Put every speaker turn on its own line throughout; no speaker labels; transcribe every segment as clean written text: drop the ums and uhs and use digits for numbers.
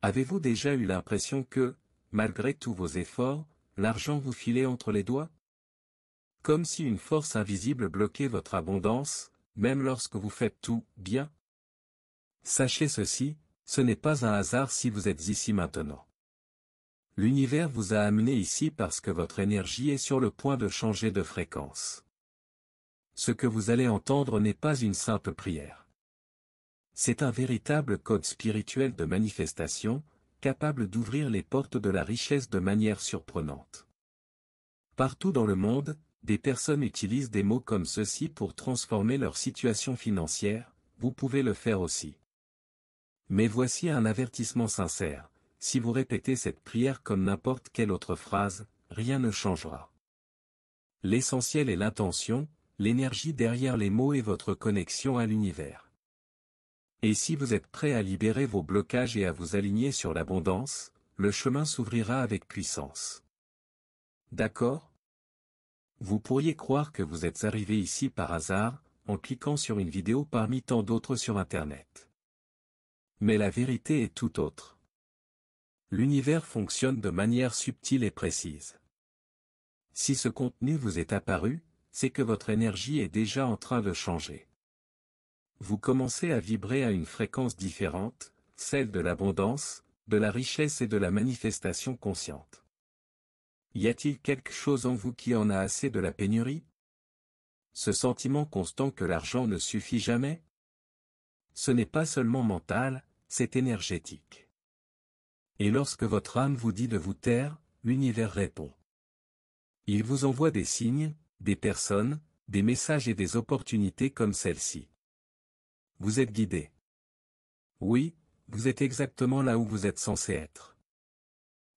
Avez-vous déjà eu l'impression que, malgré tous vos efforts, l'argent vous filait entre les doigts? Comme si une force invisible bloquait votre abondance, même lorsque vous faites tout bien? Sachez ceci, ce n'est pas un hasard si vous êtes ici maintenant. L'univers vous a amené ici parce que votre énergie est sur le point de changer de fréquence. Ce que vous allez entendre n'est pas une simple prière. C'est un véritable code spirituel de manifestation, capable d'ouvrir les portes de la richesse de manière surprenante. Partout dans le monde, des personnes utilisent des mots comme ceux-ci pour transformer leur situation financière, vous pouvez le faire aussi. Mais voici un avertissement sincère, si vous répétez cette prière comme n'importe quelle autre phrase, rien ne changera. L'essentiel est l'intention, l'énergie derrière les mots et votre connexion à l'univers. Et si vous êtes prêt à libérer vos blocages et à vous aligner sur l'abondance, le chemin s'ouvrira avec puissance. D'accord? Vous pourriez croire que vous êtes arrivé ici par hasard, en cliquant sur une vidéo parmi tant d'autres sur Internet. Mais la vérité est tout autre. L'univers fonctionne de manière subtile et précise. Si ce contenu vous est apparu, c'est que votre énergie est déjà en train de changer. Vous commencez à vibrer à une fréquence différente, celle de l'abondance, de la richesse et de la manifestation consciente. Y a-t-il quelque chose en vous qui en a assez de la pénurie? Ce sentiment constant que l'argent ne suffit jamais? Ce n'est pas seulement mental, c'est énergétique. Et lorsque votre âme vous dit de vous taire, l'univers répond. Il vous envoie des signes, des personnes, des messages et des opportunités comme celle-ci. Vous êtes guidé. Oui, vous êtes exactement là où vous êtes censé être.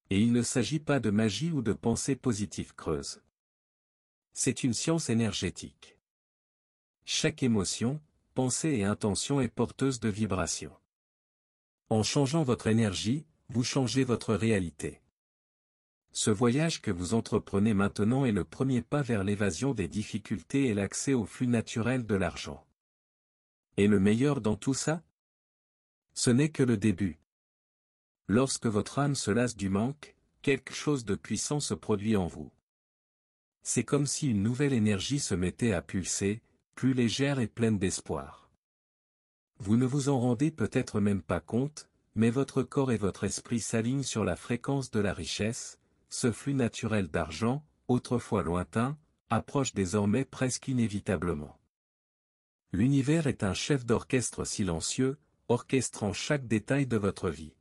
Et il ne s'agit pas de magie ou de pensée positive creuse. C'est une science énergétique. Chaque émotion, pensée et intention est porteuse de vibrations. En changeant votre énergie, vous changez votre réalité. Ce voyage que vous entreprenez maintenant est le premier pas vers l'évasion des difficultés et l'accès au flux naturel de l'argent. Et le meilleur dans tout ça? Ce n'est que le début. Lorsque votre âme se lasse du manque, quelque chose de puissant se produit en vous. C'est comme si une nouvelle énergie se mettait à pulser, plus légère et pleine d'espoir. Vous ne vous en rendez peut-être même pas compte, mais votre corps et votre esprit s'alignent sur la fréquence de la richesse, ce flux naturel d'argent, autrefois lointain, approche désormais presque inévitablement. L'univers est un chef d'orchestre silencieux, orchestrant chaque détail de votre vie.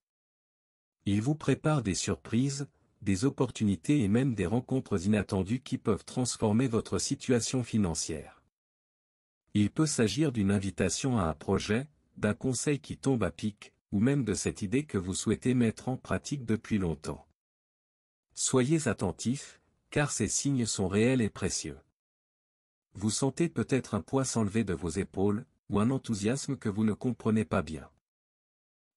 Il vous prépare des surprises, des opportunités et même des rencontres inattendues qui peuvent transformer votre situation financière. Il peut s'agir d'une invitation à un projet, d'un conseil qui tombe à pic, ou même de cette idée que vous souhaitez mettre en pratique depuis longtemps. Soyez attentifs, car ces signes sont réels et précieux. Vous sentez peut-être un poids s'enlever de vos épaules, ou un enthousiasme que vous ne comprenez pas bien.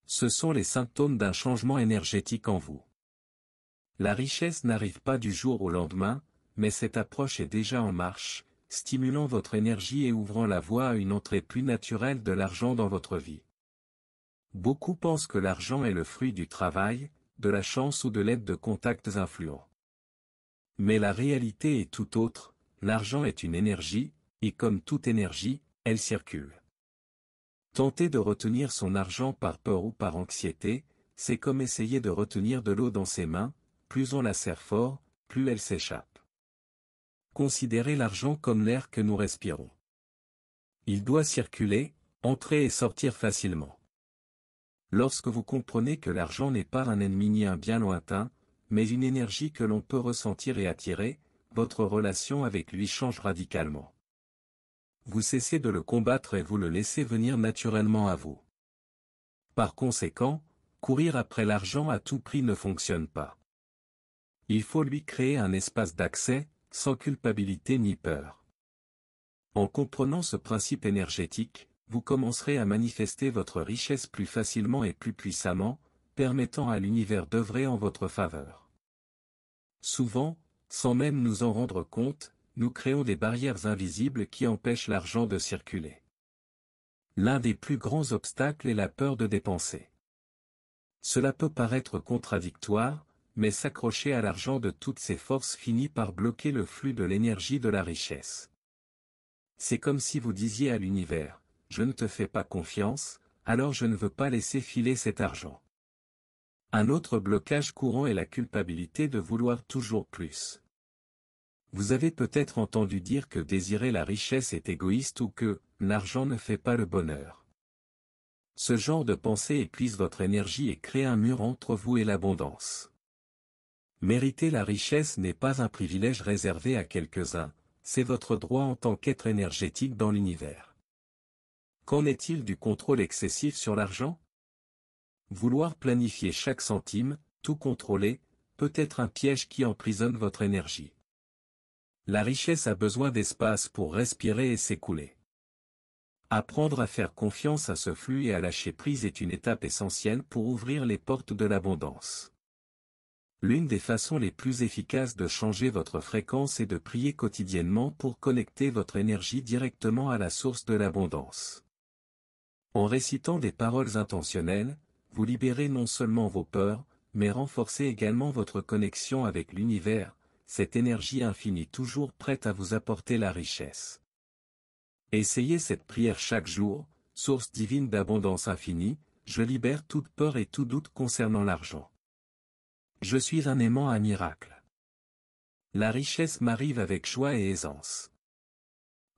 Ce sont les symptômes d'un changement énergétique en vous. La richesse n'arrive pas du jour au lendemain, mais cette approche est déjà en marche, stimulant votre énergie et ouvrant la voie à une entrée plus naturelle de l'argent dans votre vie. Beaucoup pensent que l'argent est le fruit du travail, de la chance ou de l'aide de contacts influents. Mais la réalité est tout autre. L'argent est une énergie, et comme toute énergie, elle circule. Tenter de retenir son argent par peur ou par anxiété, c'est comme essayer de retenir de l'eau dans ses mains, plus on la serre fort, plus elle s'échappe. Considérez l'argent comme l'air que nous respirons. Il doit circuler, entrer et sortir facilement. Lorsque vous comprenez que l'argent n'est pas un ennemi ni un bien lointain, mais une énergie que l'on peut ressentir et attirer, votre relation avec lui change radicalement. Vous cessez de le combattre et vous le laissez venir naturellement à vous. Par conséquent, courir après l'argent à tout prix ne fonctionne pas. Il faut lui créer un espace d'accès, sans culpabilité ni peur. En comprenant ce principe énergétique, vous commencerez à manifester votre richesse plus facilement et plus puissamment, permettant à l'univers d'œuvrer en votre faveur. Souvent, sans même nous en rendre compte, nous créons des barrières invisibles qui empêchent l'argent de circuler. L'un des plus grands obstacles est la peur de dépenser. Cela peut paraître contradictoire, mais s'accrocher à l'argent de toutes ses forces finit par bloquer le flux de l'énergie de la richesse. C'est comme si vous disiez à l'univers, « Je ne te fais pas confiance, alors je ne veux pas laisser filer cet argent. » Un autre blocage courant est la culpabilité de vouloir toujours plus. Vous avez peut-être entendu dire que désirer la richesse est égoïste ou que « l'argent ne fait pas le bonheur ». Ce genre de pensée épuise votre énergie et crée un mur entre vous et l'abondance. Mériter la richesse n'est pas un privilège réservé à quelques-uns, c'est votre droit en tant qu'être énergétique dans l'univers. Qu'en est-il du contrôle excessif sur l'argent? Vouloir planifier chaque centime, tout contrôler, peut être un piège qui emprisonne votre énergie. La richesse a besoin d'espace pour respirer et s'écouler. Apprendre à faire confiance à ce flux et à lâcher prise est une étape essentielle pour ouvrir les portes de l'abondance. L'une des façons les plus efficaces de changer votre fréquence est de prier quotidiennement pour connecter votre énergie directement à la source de l'abondance. En récitant des paroles intentionnelles, vous libérez non seulement vos peurs, mais renforcez également votre connexion avec l'univers, cette énergie infinie toujours prête à vous apporter la richesse. Essayez cette prière chaque jour, source divine d'abondance infinie, je libère toute peur et tout doute concernant l'argent. Je suis un aimant à miracle. La richesse m'arrive avec joie et aisance.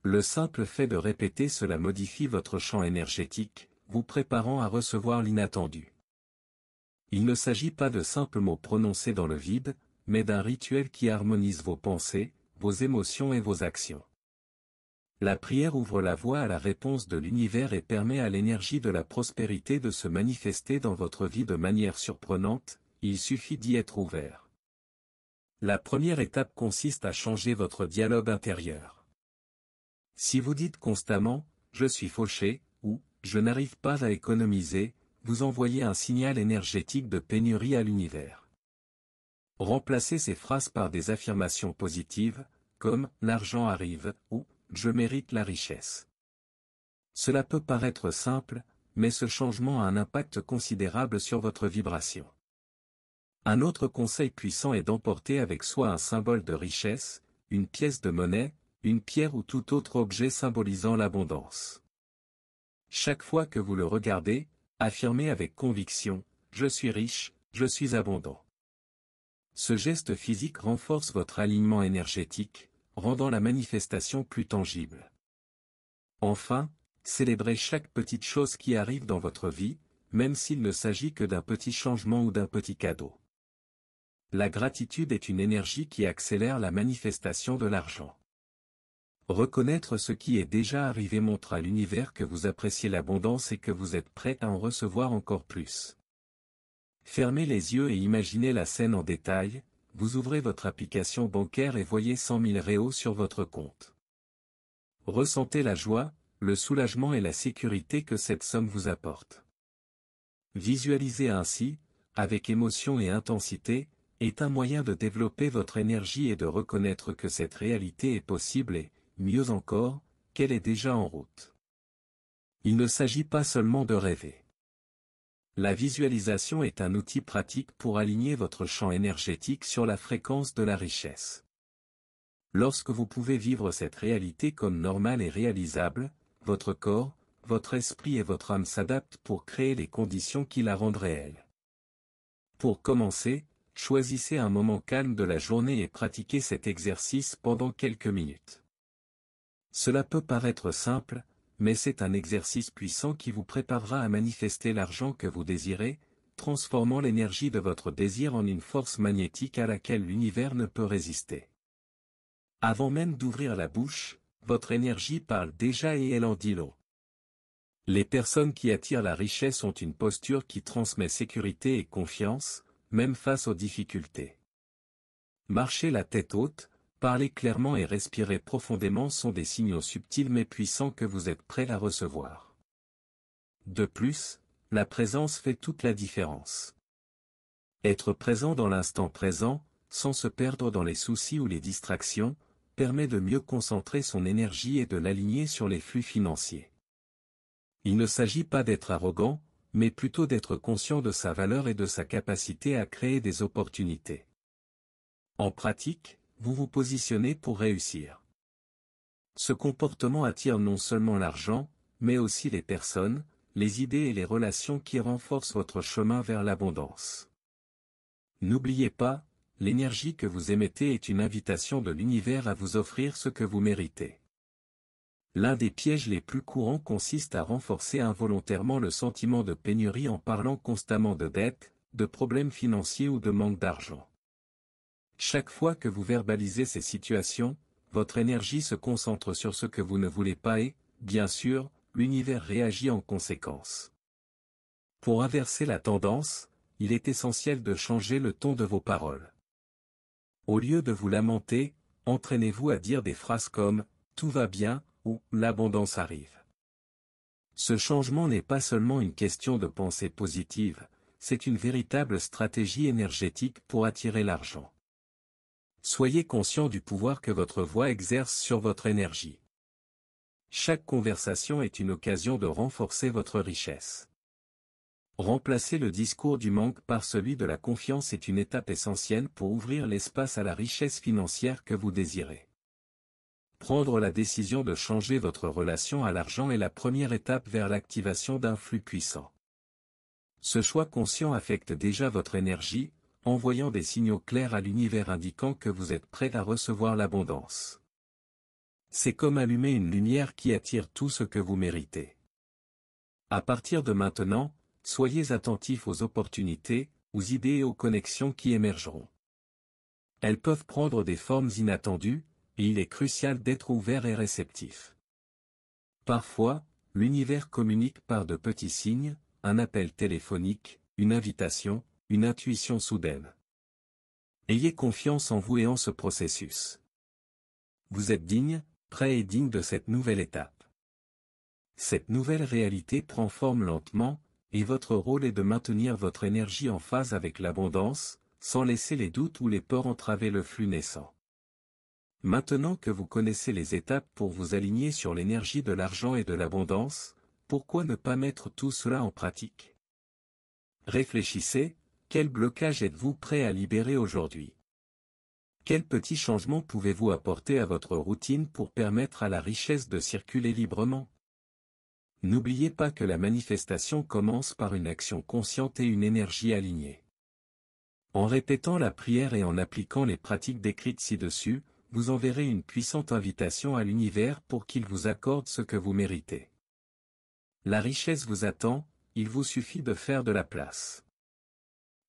Le simple fait de répéter cela modifie votre champ énergétique, vous préparant à recevoir l'inattendu. Il ne s'agit pas de simples mots prononcés dans le vide, mais d'un rituel qui harmonise vos pensées, vos émotions et vos actions. La prière ouvre la voie à la réponse de l'univers et permet à l'énergie de la prospérité de se manifester dans votre vie de manière surprenante, il suffit d'y être ouvert. La première étape consiste à changer votre dialogue intérieur. Si vous dites constamment « je suis fauché » ou « je n'arrive pas à économiser », vous envoyez un signal énergétique de pénurie à l'univers. Remplacez ces phrases par des affirmations positives, comme « l'argent arrive » ou « je mérite la richesse ». Cela peut paraître simple, mais ce changement a un impact considérable sur votre vibration. Un autre conseil puissant est d'emporter avec soi un symbole de richesse, une pièce de monnaie, une pierre ou tout autre objet symbolisant l'abondance. Chaque fois que vous le regardez, affirmez avec conviction, « Je suis riche, je suis abondant ». Ce geste physique renforce votre alignement énergétique, rendant la manifestation plus tangible. Enfin, célébrez chaque petite chose qui arrive dans votre vie, même s'il ne s'agit que d'un petit changement ou d'un petit cadeau. La gratitude est une énergie qui accélère la manifestation de l'argent. Reconnaître ce qui est déjà arrivé montre à l'univers que vous appréciez l'abondance et que vous êtes prêt à en recevoir encore plus. Fermez les yeux et imaginez la scène en détail, vous ouvrez votre application bancaire et voyez 100 000 réaux sur votre compte. Ressentez la joie, le soulagement et la sécurité que cette somme vous apporte. Visualiser ainsi, avec émotion et intensité, est un moyen de développer votre énergie et de reconnaître que cette réalité est possible et, mieux encore, qu'elle est déjà en route. Il ne s'agit pas seulement de rêver. La visualisation est un outil pratique pour aligner votre champ énergétique sur la fréquence de la richesse. Lorsque vous pouvez vivre cette réalité comme normale et réalisable, votre corps, votre esprit et votre âme s'adaptent pour créer les conditions qui la rendent réelle. Pour commencer, choisissez un moment calme de la journée et pratiquez cet exercice pendant quelques minutes. Cela peut paraître simple, mais c'est un exercice puissant qui vous préparera à manifester l'argent que vous désirez, transformant l'énergie de votre désir en une force magnétique à laquelle l'univers ne peut résister. Avant même d'ouvrir la bouche, votre énergie parle déjà et elle en dit long. Les personnes qui attirent la richesse ont une posture qui transmet sécurité et confiance, même face aux difficultés. Marcher la tête haute, parler clairement et respirer profondément sont des signaux subtils mais puissants que vous êtes prêt à recevoir. De plus, la présence fait toute la différence. Être présent dans l'instant présent, sans se perdre dans les soucis ou les distractions, permet de mieux concentrer son énergie et de l'aligner sur les flux financiers. Il ne s'agit pas d'être arrogant, mais plutôt d'être conscient de sa valeur et de sa capacité à créer des opportunités. En pratique, vous vous positionnez pour réussir. Ce comportement attire non seulement l'argent, mais aussi les personnes, les idées et les relations qui renforcent votre chemin vers l'abondance. N'oubliez pas, l'énergie que vous émettez est une invitation de l'univers à vous offrir ce que vous méritez. L'un des pièges les plus courants consiste à renforcer involontairement le sentiment de pénurie en parlant constamment de dettes, de problèmes financiers ou de manque d'argent. Chaque fois que vous verbalisez ces situations, votre énergie se concentre sur ce que vous ne voulez pas et, bien sûr, l'univers réagit en conséquence. Pour inverser la tendance, il est essentiel de changer le ton de vos paroles. Au lieu de vous lamenter, entraînez-vous à dire des phrases comme « tout va bien » ou « l'abondance arrive ». Ce changement n'est pas seulement une question de pensée positive, c'est une véritable stratégie énergétique pour attirer l'argent. Soyez conscient du pouvoir que votre voix exerce sur votre énergie. Chaque conversation est une occasion de renforcer votre richesse. Remplacer le discours du manque par celui de la confiance est une étape essentielle pour ouvrir l'espace à la richesse financière que vous désirez. Prendre la décision de changer votre relation à l'argent est la première étape vers l'activation d'un flux puissant. Ce choix conscient affecte déjà votre énergie, envoyant des signaux clairs à l'univers indiquant que vous êtes prêt à recevoir l'abondance. C'est comme allumer une lumière qui attire tout ce que vous méritez. À partir de maintenant, soyez attentifs aux opportunités, aux idées et aux connexions qui émergeront. Elles peuvent prendre des formes inattendues, et il est crucial d'être ouvert et réceptif. Parfois, l'univers communique par de petits signes, un appel téléphonique, une invitation, une intuition soudaine. Ayez confiance en vous et en ce processus. Vous êtes digne, prêt et digne de cette nouvelle étape. Cette nouvelle réalité prend forme lentement, et votre rôle est de maintenir votre énergie en phase avec l'abondance, sans laisser les doutes ou les peurs entraver le flux naissant. Maintenant que vous connaissez les étapes pour vous aligner sur l'énergie de l'argent et de l'abondance, pourquoi ne pas mettre tout cela en pratique? Réfléchissez, quel blocage êtes-vous prêt à libérer aujourd'hui? Quels petits changements pouvez-vous apporter à votre routine pour permettre à la richesse de circuler librement? N'oubliez pas que la manifestation commence par une action consciente et une énergie alignée. En répétant la prière et en appliquant les pratiques décrites ci-dessus, vous enverrez une puissante invitation à l'univers pour qu'il vous accorde ce que vous méritez. La richesse vous attend, il vous suffit de faire de la place.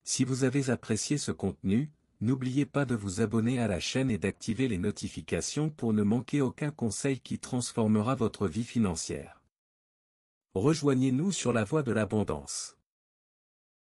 Si vous avez apprécié ce contenu, n'oubliez pas de vous abonner à la chaîne et d'activer les notifications pour ne manquer aucun conseil qui transformera votre vie financière. Rejoignez-nous sur la voie de l'abondance.